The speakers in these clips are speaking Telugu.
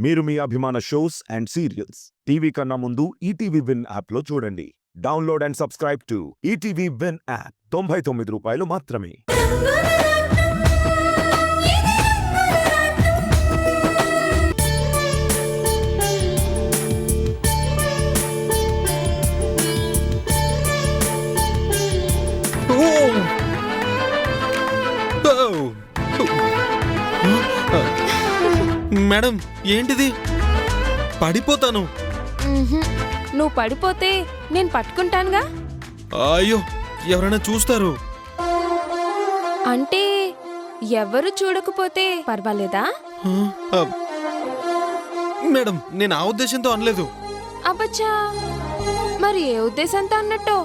మీరు మీ అభిమాన షోస్ అండ్ సీరియల్స్ టీవీ కన్నా ముందు ఈటీవీ విన్ యాప్లో చూడండి. Download and subscribe to ETV win app. 99 రూపాయలు మాత్రమే. మేడం ఏంటిది? పడిపోతాను. నువ్వు పడిపోతే నేను పట్టుకుంటానుగా. అయ్యో ఎవరైనా చూస్తారు. అంటే ఎవరు చూడకపోతే పర్వాలేదా? మేడం నేను ఆ ఉద్దేశంతో అనలేదు. అబ్బచ్చా, మరి ఏ ఉద్దేశంతో అన్నట్టు?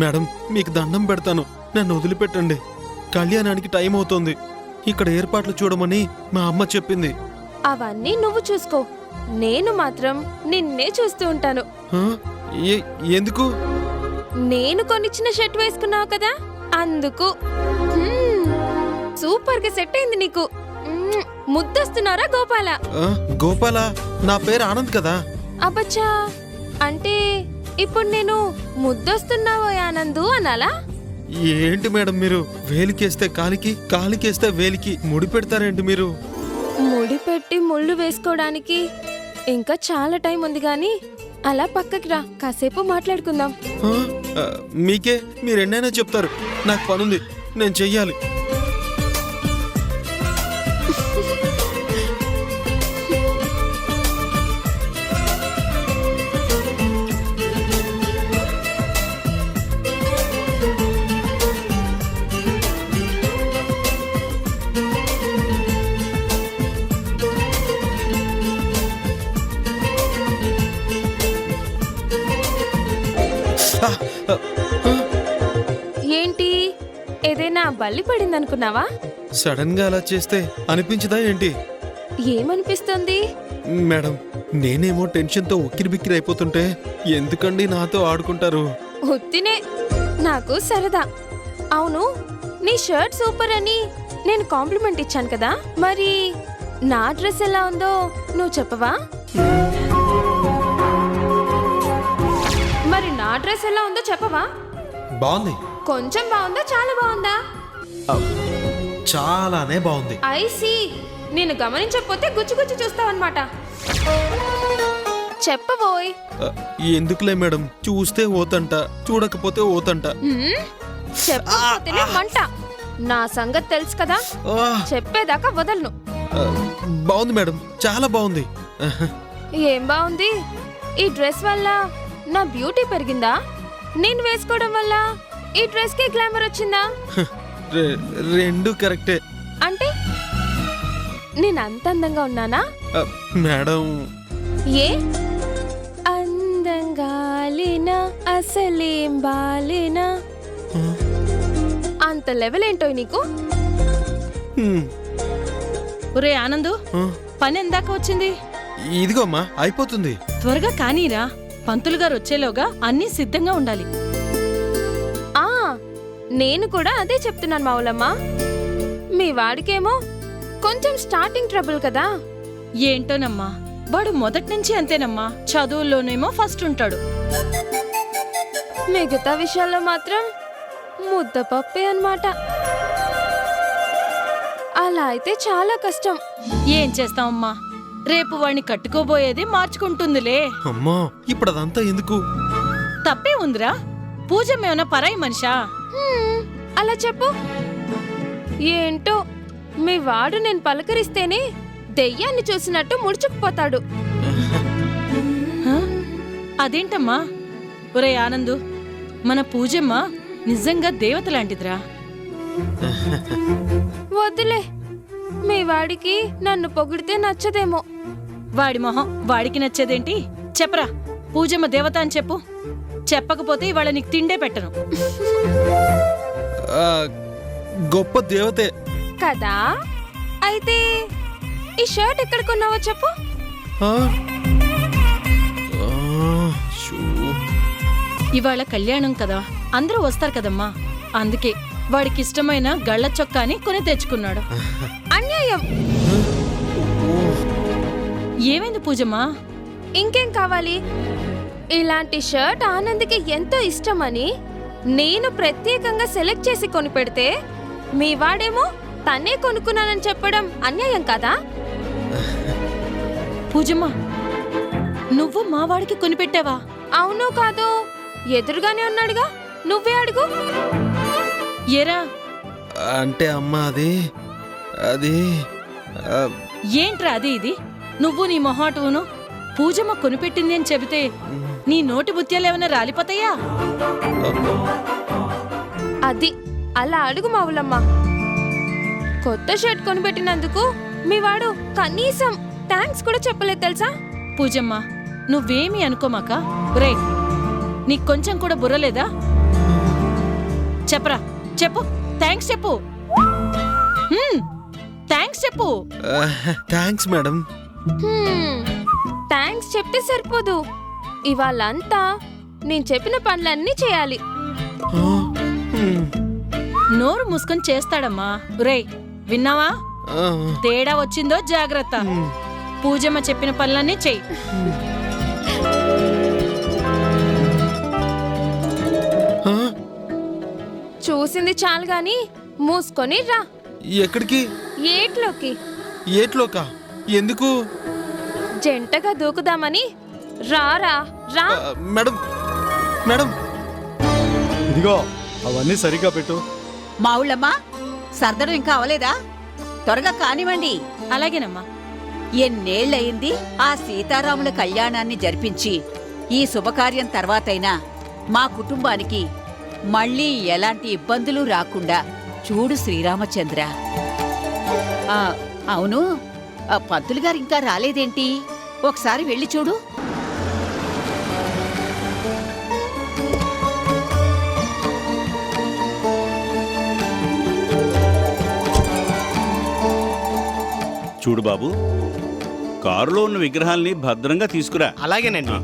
మేడం మీకు దండం పెడతాను, నన్ను వదిలిపెట్టండి. కళ్యాణానికి టైం అవుతోంది. ఇక్కడ ఏర్పాట్లు చూడమని మా అమ్మ చెప్పింది. అవన్నీ నువ్వు చూసుకో, నేను మాత్రం నిన్నే చూస్తూ ఉంటాను. ఎందుకు? నేను కొనిచ్చిన షర్ట్ వేసుకున్నావు కదా, అందుకు. సూపర్ గా సెట్ అయింది నీకు. ముద్దొస్తున్నారా గోపాల? గోపాల నా పేరు ఆనంద్ కదా. అబ్బచ్చా, అంటే ఇప్పుడు నేను ముద్దొస్తున్నావో ఆనందు అనాలా? ఏంటి మేడం మీరు వేలికేస్తే కాలికి, కాలికేస్తే వేలికి ముడి పెడతారేంటి మీరు? ముడి పెట్టి ముళ్ళు వేసుకోవడానికి ఇంకా చాలా టైం ఉంది గాని అలా పక్కకి రా, కాసేపు మాట్లాడుకుందాం. మీకే మీరు ఎన్నైనా చెప్తారు, నాకు పనుంది, నేను చెయ్యాలి. ఏంటి, ఏదైనా బల్లి పడిందనుకున్నావా? సడన్ గా అలా చేస్తే అనిపించదా ఏంటి? ఏమనిపిస్తుంది? మేడం నేనేమో టెన్షన్ తో ఉక్కిరిబిక్కిరి అయిపోతుంటే ఎందుకండి నాతో ఆడుకుంటారు? ఉత్తినే, నాకు సరదా. అవును, నీ షర్ట్ సూపర్ అని నేను కాంప్లిమెంట్ ఇచ్చాను కదా, మరి నా డ్రెస్ ఎలా ఉందో నువ్వు చెప్పవా? మరి నా డ్రెస్ ఎలా ఉందో చెప్పవా? బాగుంది. కొంచెం బాగుందా, చాలా బాగుందా? చాలానే బాగుంది. ఐసీ, నేను గమనించకపోతే గుచ్చి గుచ్చి చూస్తావన్నమాట. చెప్పబోయ్. ఎందుకులే మేడం, చూస్తే ఓతంట, చూడకపోతే ఓతంట. చెప్పకపోతేనే మంట. నా సంగతి తెలుసు కదా, చెప్పేదాకా వదలను. బాగుంది మేడం, చాలా బాగుంది. ఏం బాగుంది? ఈ డ్రెస్ వల్ల నా బ్యూటీ పెరిగిందా? నేను వేసుకోవడం వల్ల ఈ డ్రెస్ కి గ్లామర్ వచ్చిందా? రెండు కరెక్టే. అంటే నేను అంత అందంగా ఉన్నానా మేడం? ఏ అందంగా లేనా, అసలేం బాలేనా? అంత లెవెల్ ఏంటో నీకు? ఒరే ఆనందు, పని ఎందాక వచ్చింది? ఇదిగో అమ్మా, అయిపోతుంది. త్వరగా కానీరా, పంతులు గారు వచ్చేలోగా అన్నీ సిద్ధంగా ఉండాలి. నేను కూడా అదే చెప్తున్నాను మావులమ్మ. మీ వాడికేమో కొంచెం స్టార్టింగ్ ట్రబుల్ కదా. ఏంటోనమ్మా, వాడు మొదటి నుంచి అంతేనమ్మా, చదువుల్లోనేమో ఫస్ట్ ఉంటాడు. మిగతా విషయాల్లో మాత్రం ముద్దపప్పే అన్నమాట. అలా అయితే చాలా కష్టం. ఏం చేస్తామమ్మా, రేపు వాడిని కట్టుకోబోయేది మార్చుకుంటుందిలే. అమ్మా ఇప్పుడు అదంతా ఎందుకు? తప్పే ఉందిరా, పూజ మేమన్నా పరాయి మనిషా? అలా చెప్పు. ఏంటో మీ వాడు నేను పలకరిస్తేనే దెయ్యాన్ని చూసినట్టు ముడుచుకుపోతాడు. అదేంటమ్మా? ఒరే ఆనందు, మన పూజమ్మ నిజంగా దేవత లాంటిదిరా. వద్దులే, మీ వాడికి నన్ను పొగిడితే నచ్చదేమో. వాడి మొహం వాడికి నచ్చేదేంటి? చెప్పరా, పూజమ్మ దేవత అని చెప్పు. చెప్పకపోతే ఇవాళ నీకు తిండే పెట్టను. గొప్ప దేవతే కదా. అయితే ఈ షర్ట్ ఎక్కడ కొన్నావో చెప్పు. ఇవాళ కళ్యాణం కదా, అందరూ వస్తారు కదమ్మా, అందుకే వాడికిష్టమైన గళ్ళ చొక్కాని కొని తెచ్చుకున్నాడు. అన్యాయం. ఏమైంది పూజమ్మా? ఇంకేం కావాలి? ఇలాంటి షర్ట్ ఆనంద్కి ఎంతో ఇష్టమని నేను ప్రత్యేకంగా సెలెక్ట్ చేసి కొనిపెడితే మీ వాడేమో తనే కొనుక్కున్నానని చెప్పడం అన్యాయం కదా? పూజమ్మా, నువ్వు మా వాడికి కొనిపెట్టావా? అవును కాదు ఎదురుగానే ఉన్నాడుగా, నువ్వే అడుగు. ఏరా, అంటే అమ్మ అది ఆ, ఏంట్రా అది ఇది? నువ్వు నీ మొహాటువును పూజమ్మ కొనిపెట్టింది అని చెబితే నీ నోటి బుత్యాలేమైనా రాలిపోతాయా? అది అలా అడుగు మావులమ్మ. కొత్త షర్ట్ కొనిపెట్టినందుకు మీ వాడు కనీసం థ్యాంక్స్ కూడా చెప్పలేదు తెలుసా? పూజమ్మ, నువ్వేమీ అనుకోమాక. రే, నీకు కొంచెం కూడా బుర్రలేదా? చెప్పరా, చెప్పు, థ్యాంక్స్ చెప్పు. థ్యాంక్స్ చెప్పు. Thanks madam. థ్యాంక్స్ చెప్తే సరిపోదు, ఇవాళంతా నేను చెప్పిన పనులన్నీ చేయాలి. ఆ, మ్, నోరు మూసుకొని చేస్తాడమ్మా. రే, విన్నావా? ఆ, తేడా వచ్చిందో జాగ్రత్త. పూజమ్మ చెప్పిన పనులన్నీ చెయ్యి. ఆ, చూసింది చాలు గాని మూసుకొని రా ఎక్కడికి? ఏట్లోకి. ఏట్లోకా? ఎందుకు? జంటగా దూకుదామని. రారా రా. మేడం మేడం ఇదిగో అవన్నీ సరిగ్గా పెట్టు. మావుళ్ళమ్మా, సర్దడం ఇంకా అవలేదా? త్వరగా కానివ్వండి. అలాగేనమ్మా. ఎన్నేళ్లయింది ఆ సీతారాముల కళ్యాణాన్ని జరిపించి ఈ శుభకార్యం తర్వాతైనా మా కుటుంబానికి మళ్ళీ ఎలాంటి ఇబ్బందులు రాకుండా చూడు శ్రీరామచంద్ర. ఆ, అవును, ఆ పంతులు గారు ఇంకా రాలేదేంటి? ఒకసారి వెళ్ళి చూడు. చూడు బాబు, కారులో ఉన్న విగ్రహాల్ని భద్రంగా తీసుకురా. అలాగేనండి.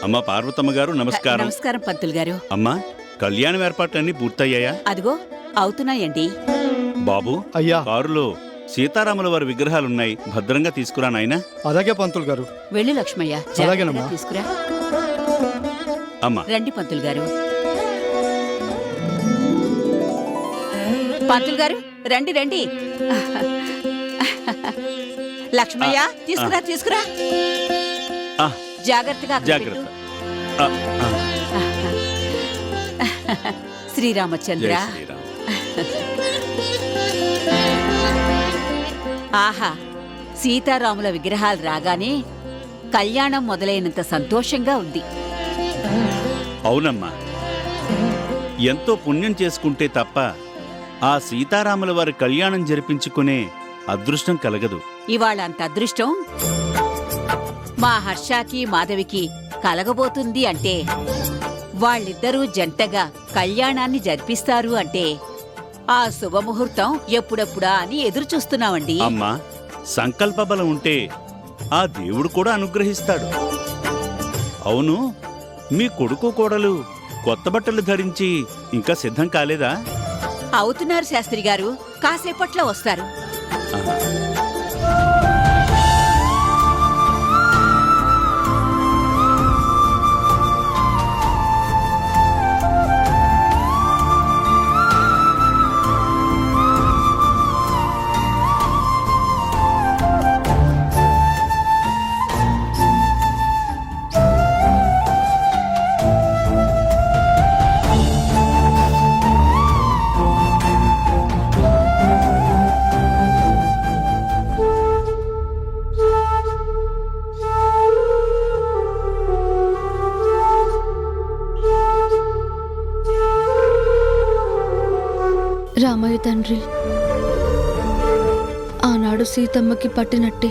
అమ్మా పార్వతమ్మ గారు నమస్కారం. నమస్కారం పంతులు గారు. అమ్మా, కళ్యాణం ఏర్పాట్లన్నీ పూర్తయ్యాయా? అదిగో అవుతున్నాయండి. బాబు, అయ్యా కారులో సీతారాముల వారి విగ్రహాలున్నాయి, భద్రంగా తీసుకురా నాయనా. అలాగే పంతులు గారు. వెళ్ళు లక్ష్మయ్య, అలాగేనమ్మా. జాగ్రత్తగా తీసుకురా. అమ్మా, రండి పంతులు గారు. పంతులు గారు రండి రండి. లక్ష్మయ్య, తీసుకురా తీసుకురా. ఆ, జాగ్రత్తగా అక్కడ జాగ్రత్త. పెట్టు. ఆ, ఆ, శ్రీరామచంద్ర. జై శ్రీరామ్. ఆహా, సీతారాముల విగ్రహాలు రాగానే కళ్యాణం మొదలైనంత సంతోషంగా ఉంది. అవునమ్మా, ఎంతో పుణ్యం చేసుకుంటే తప్ప ఆ సీతారాముల వారి కళ్యాణం జరిపించుకునే అదృష్టం కలగదు. ఇవాళ అంత అదృష్టం మా హర్షాకి మాధవికి కలగబోతుంది అంటే, వాళ్ళిద్దరూ జంటగా కళ్యాణాన్ని జరిపిస్తారు అంటే ఆ శుభముహూర్తం ఎప్పుడెప్పుడా అని ఎదురు చూస్తున్నామండి. అమ్మా, సంకల్ప బలం ఉంటే ఆ దేవుడు కూడా అనుగ్రహిస్తాడు. అవును, మీ కొడుకు కోడలు కొత్త బట్టలు ధరించి ఇంకా సిద్ధం కాలేదా? అవుతున్నారు శాస్త్రి గారు, కాసేపట్లో వస్తారు. రామయ్య తండ్రి, ఆనాడు సీతమ్మకి పట్టినట్టే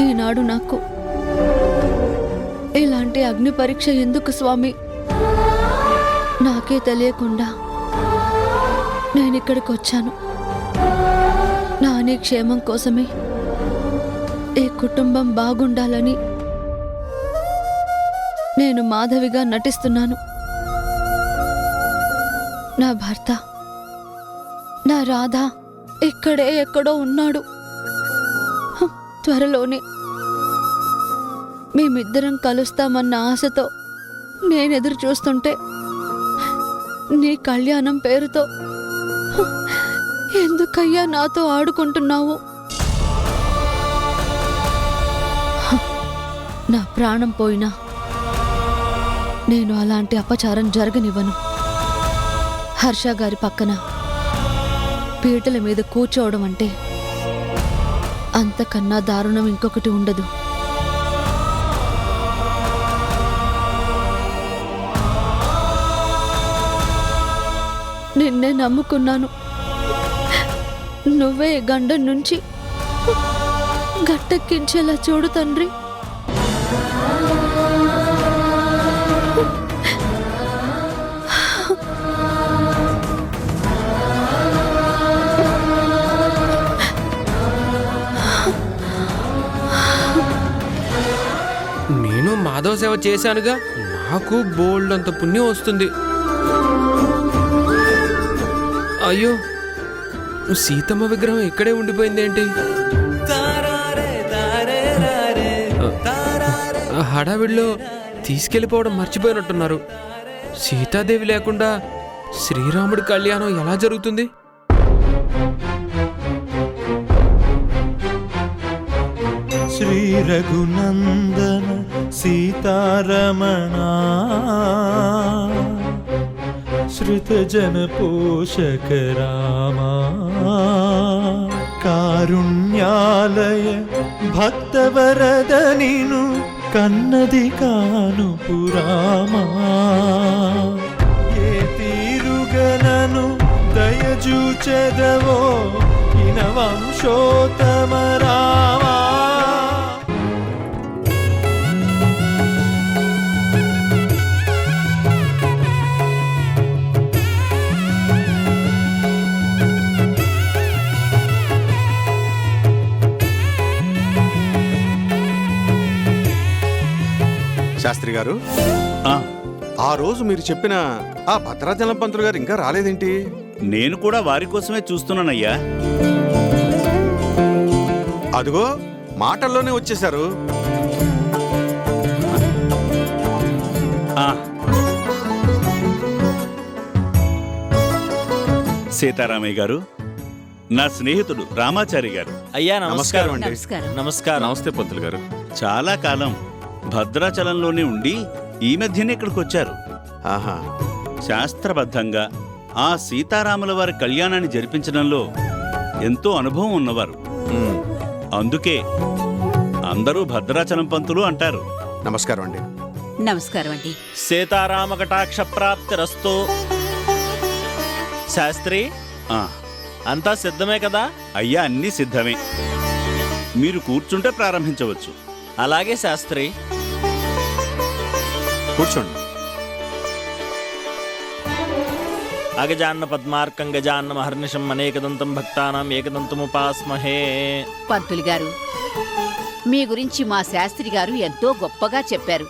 ఈనాడు నాకు ఇలాంటి అగ్ని పరీక్ష ఎందుకు స్వామి? నాకే తెలియకుండా నేనిక్కడికి వచ్చాను. నాని క్షేమం కోసమే, ఈ కుటుంబం బాగుండాలని నేను మాధవిగా నటిస్తున్నాను. నా భర్త నా రాధ ఇక్కడే ఎక్కడో ఉన్నాడు. త్వరలోనే మేమిద్దరం కలుస్తామన్న ఆశతో నేనెదురు చూస్తుంటే నీ కళ్యాణం పేరుతో ఎందుకయ్యా నాతో ఆడుకుంటున్నావు? నా ప్రాణం పోయినా నేను అలాంటి అపచారం జరగనివ్వను. హర్ష గారి పక్కన పీటల మీద కూర్చోవడం అంటే అంతకన్నా దారుణం ఇంకొకటి ఉండదు. నిన్నే నమ్ముకున్నాను. నువ్వే గండం నుంచి గట్టెక్కించేలా చూడు తండ్రి. నేను మాధవ సేవ చేశానుగా, నాకు బోల్డ్ అంత పుణ్యం వస్తుంది. అయ్యో, సీతమ్మ విగ్రహం ఇక్కడే ఉండిపోయిందేంటి? ఆ హడావిడిలో తీసుకెళ్ళిపోవడం మర్చిపోయినట్టున్నారు. సీతాదేవి లేకుండా శ్రీరాముడి కళ్యాణం ఎలా జరుగుతుంది? శ్రీ రఘునందన సీతారమణ శ్రుతజన పోషక రామా కారుణ్యాలయ భక్తవరద నిను కన్నది కాను పురామా ఏ తీరుగనను దయజూచెదవో ఇన వంశోత్తమ రామా. శాస్త్రి గారు, ఆ, ఆ రోజు మీరు చెప్పిన ఆ భద్రాచలం పంతులు గారు ఇంకా రాలేదేంటి? నేను కూడా వారి కోసమే చూస్తున్నానయ్యా. అదిగో మాటల్లోనే వచ్చేశారు. ఆ. సీతారామయ్య గారు, నా స్నేహితుడు రామాచారి గారు. అయ్యా నమస్కారం అండి. నమస్కారం. నమస్కారం. నమస్తే పంతులు గారు. చాలా కాలం భద్రాచలంలోనే ఉండి ఈ మధ్యనే ఇక్కడికి వచ్చారు. ఆహా, శాస్త్రబద్ధంగా ఆ సీతారాముల వారి కళ్యాణాన్ని జరిపించడంలో ఎంతో అనుభవం ఉన్నవారు. ఉమ్, అందుకే అందరూ భద్రాచలం పంతులు అంటారు. నమస్కారం అండి. నమస్కారం అండి. సీతారామ కటాక్ష ప్రాప్తిరస్తు. శాస్త్రి, ఆ, అంతా సిద్ధమే కదా? అయ్యా, అన్నీ సిద్ధమే. మీరు కూర్చుంటే ప్రారంభించవచ్చు. అలాగే శాస్త్రి. కూర్చోండి. అగజాన్న పద్మార్కం గజాన్న మహర్నిశం అనేకదంతం భక్తానాం ఏకదంతముపాస్మహే. పంతులు గారు, మీ గురించి మా శాస్త్రి గారు ఎంతో గొప్పగా చెప్పారు.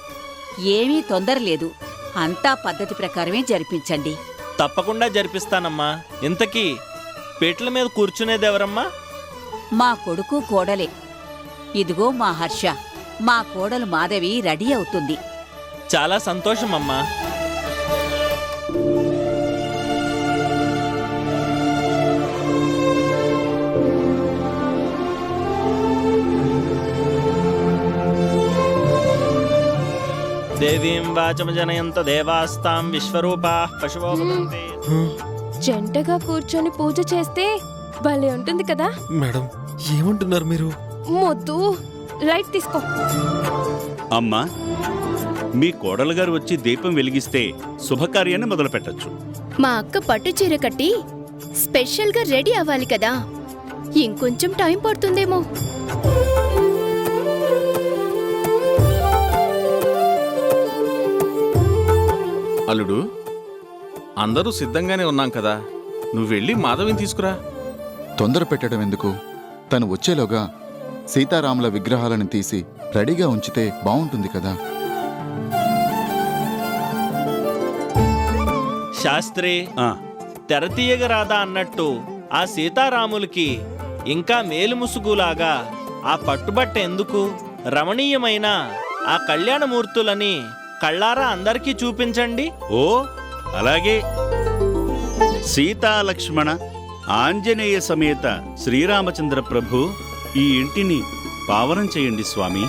ఏమీ తొందర లేదు, అంతా పద్ధతి ప్రకారమే జరిపించండి. తప్పకుండా జరిపిస్తానమ్మా. ఇంతకీ పీటల మీద కూర్చునేది ఎవరమ్మా? మా కొడుకు కోడలే. ఇదిగో మా హర్ష, మా కోడలు మాధవి రెడీ అవుతుంది. చాలా సంతోషం అమ్మా. దేవీం వాచమజనయంత దేవాస్తాం విశ్వరూపాః పశవో భవంతి. జంటగా కూర్చొని పూజ చేస్తే భలే ఉంటుంది కదా. మేడం, ఏమంటున్నారు మీరు? మొద్దు, లైట్ తీసుకో. అమ్మా, మీ కోడలు గారు వచ్చి దీపం వెలిగిస్తే శుభకార్యాన్ని మొదలు పెట్టచ్చు. మా అక్క పట్టు చీర కట్టి స్పెషల్గా రెడీ అవ్వాలి కదా, ఇంకొంచెం టైం పడుతుందేమో. అల్లుడు, అందరూ సిద్ధంగానే ఉన్నాం కదా, నువ్వు వెళ్ళి మాధవిని తీసుకురా. తొందర పెట్టడం ఎందుకు? తను వచ్చేలోగా సీతారాముల విగ్రహాలను తీసి రెడీగా ఉంచితే బావుంటుంది కదా. శాస్త్రి, ఆ, తెరతీయగరాదా అన్నట్టు ఆ సీతారాములకి ఇంకా మేలుముసుగులాగా ఆ పట్టుబట్ట ఎందుకు? రమణీయమైన ఆ కళ్యాణమూర్తులని కళ్ళారా అందరికీ చూపించండి. ఓ అలాగే. సీతా లక్ష్మణ ఆంజనేయ సమేత శ్రీరామచంద్ర ప్రభు ఈ ఇంటిని పావనం చేయండి స్వామి.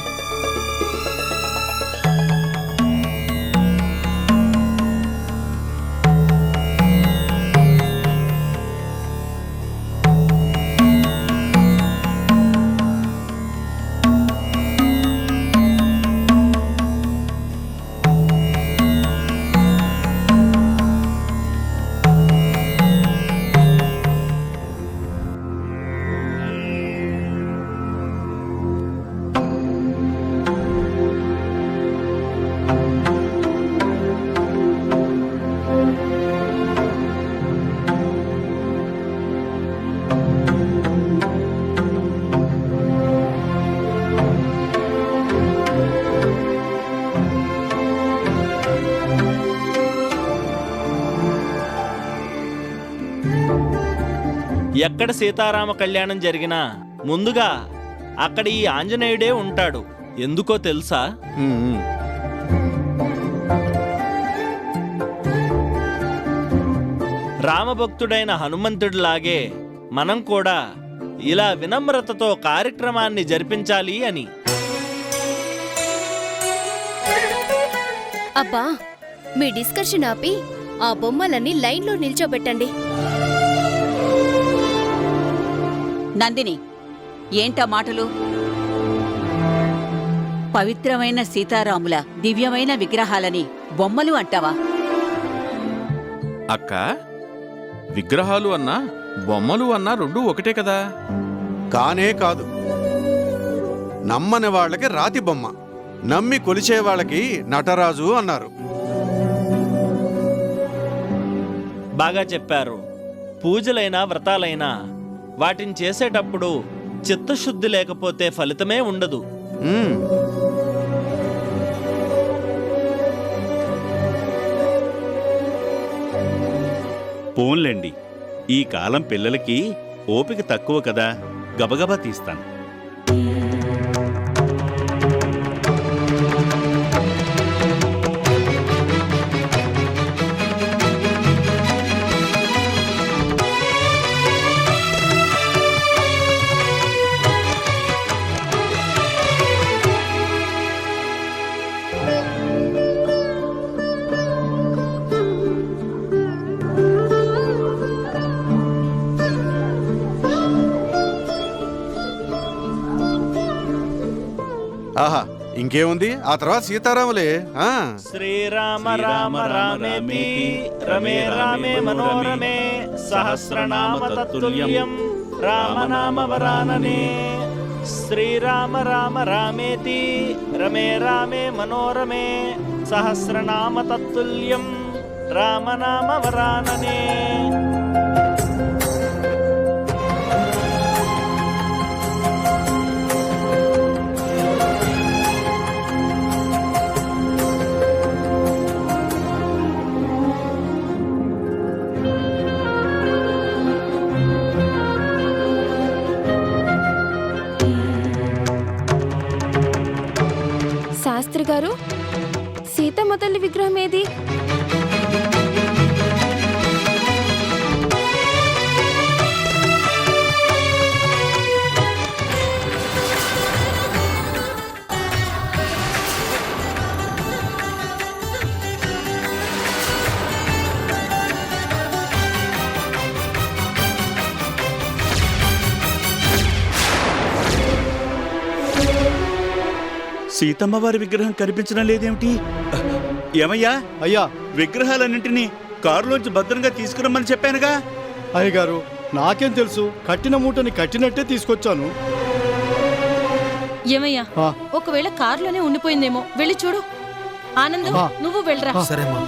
ఎక్కడ సీతారామ కళ్యాణం జరిగినా ముందుగా అక్కడ ఈ ఆంజనేయుడే ఉంటాడు. ఎందుకో తెలుసా? రామభక్తుడైన హనుమంతుడిలాగే మనం కూడా ఇలా వినమ్రతతో కార్యక్రమాన్ని జరిపించాలి అని. అబ్బా, మీ డిస్కషన్ ఆపి ఆ బొమ్మలన్నీ లైన్లో నిల్చోబెట్టండి. నందిని, ఏంటా మాటలు? పవిత్రమైన సీతారాముల దివ్యమైన విగ్రహాలని బొమ్మలు అంటావా? అక్క, విగ్రహాలు అన్నా బొమ్మలు అన్నా రెండూ ఒకటే కదా. కానే కాదు. నమ్మని వాళ్ళకి రాతి బొమ్మ, నమ్మి కొలిచే వాళ్ళకి నటరాజు అన్నారు. బాగా చెప్పారు. పూజలైనా వ్రతాలైనా వాటిని చేసేటప్పుడు చిత్తశుద్ధి లేకపోతే ఫలితమే ఉండదు. పోన్లేండి, ఈ కాలం పిల్లలకి ఓపిక తక్కువ కదా, గబగబా తీస్తాను. ఆహా, ఇంకేముంది? ఆ తర్వాత సీతారాములే. శ్రీరామ రామ రామేతి రమే రామే మనోరమే సహస్రనామ తత్తుల్యం రామనామ వరాననే. శ్రీరామ రామ రామేతి రమే రామే మనోరమే సహస్రనామ తత్తుల్యం రామనామ వరాననే. శాస్త్రి గారు, సీతమ్మ తల్లి విగ్రహం ఏది? సీతమ్మ వారి విగ్రహం కనిపించడం లేదేమిటి? ఏమయ్యా? అయ్యా, విగ్రహాలన్నింటినీ కారులోంచి భద్రంగా తీసుకురమ్మని చెప్పానుగా. అయ్యగారు, నాకేం తెలుసు? కట్టిన మూటని కట్టినట్టే తీసుకొచ్చాను. ఏమయ్యా, ఒకవేళ కారులోనే ఉండిపోయిందేమో, వెళ్ళి చూడు. ఆనందం, నువ్వు వెళ్ళరా. సరేమ్మా.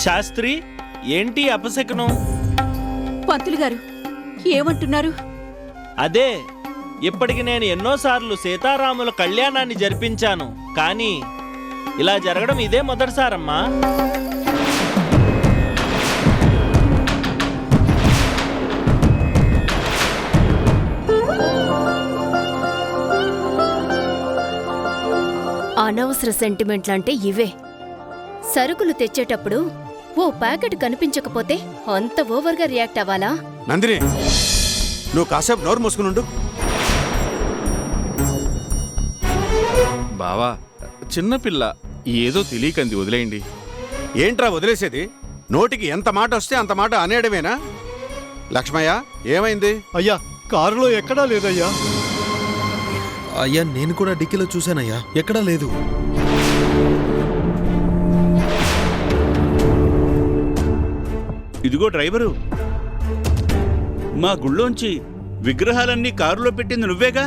శాస్త్రి, ఏంటి అపశకునం? పంతులు గారు ఏమంటున్నారు? అదే, ఇప్పటికి నేను ఎన్నోసార్లు సీతారాముల కళ్యాణాన్ని జరిపించాను, కానీ ఇలా జరగడం ఇదే మొదటిసారమ్మా. అనవసర సెంటిమెంట్లంటే ఇవే. సరుకులు తెచ్చేటప్పుడు ఓ ప్యాకెట్ కనిపించకపోతే అంత ఓవర్గా రియాక్ట్ అవ్వాలా? నందిని, నువ్వు కాసేపు నోరు మూసుకునుండు. బావా, చిన్నపిల్ల ఏదో తెలియకంది, వదిలేయండి. ఏంట్రా వదిలేసేది? నోటికి ఎంత మాట వస్తే అంత మాట అనేయడమేనా? లక్ష్మయ్య, ఏమైంది? అయ్యా కారులో ఎక్కడా లేదయ్యా. అయ్యా నేను కూడా డిక్కీలో చూశానయ్యా, ఎక్కడా లేదు. ఇదిగో డ్రైవరు, మా గుళ్ళోంచి విగ్రహాలన్నీ కారులో పెట్టింది నువ్వేగా?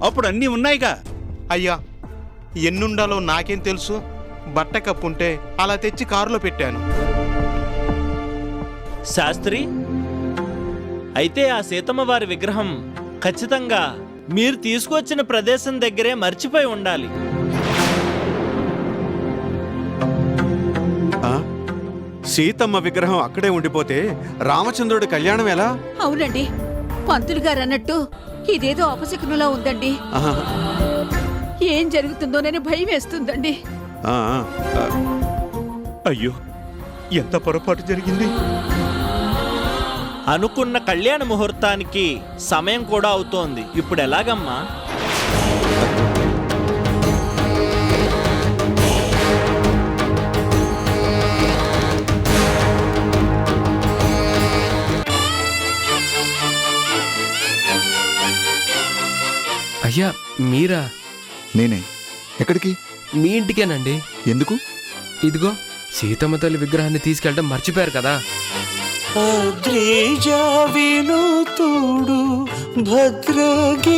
అప్పుడు అన్నీ ఉన్నాయిగా. అయ్యా, ఎన్నుండాలో నాకేం తెలుసు? బట్ట కప్పుంటే అలా తెచ్చి కారులో పెట్టాను. శాస్త్రి, అయితే ఆ సీతమ్మ వారి విగ్రహం ఖచ్చితంగా మీరు తీసుకొచ్చిన ప్రదేశం దగ్గరే మర్చిపోయి ఉండాలి. సీతమ్మ విగ్రహం అక్కడే ఉండిపోతే రామచంద్రుడి కళ్యాణం ఎలా? అవునండి, పంతులు గారు అన్నట్టు ఇదేదో అపశకునులా ఉందండి. ఏం జరుగుతుందోనని భయం వేస్తుందండి. అయ్యో, ఎంత పొరపాటు జరిగింది. అనుకున్న కళ్యాణ ముహూర్తానికి సమయం కూడా అవుతోంది. ఇప్పుడు ఎలాగమ్మా? అయ్యా మీరా? నేనే. ఎక్కడికి? మీ ఇంటికేనండి. ఎందుకు? ఇదిగో సీతమ్మ తల్లి విగ్రహాన్ని తీసుకెళ్ళడం మర్చిపోయారు కదా. వినోతుడు భద్రగిరీశుడు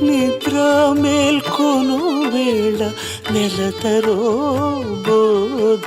నిద్ర మేల్కొను వేళ నెలతరో బోధ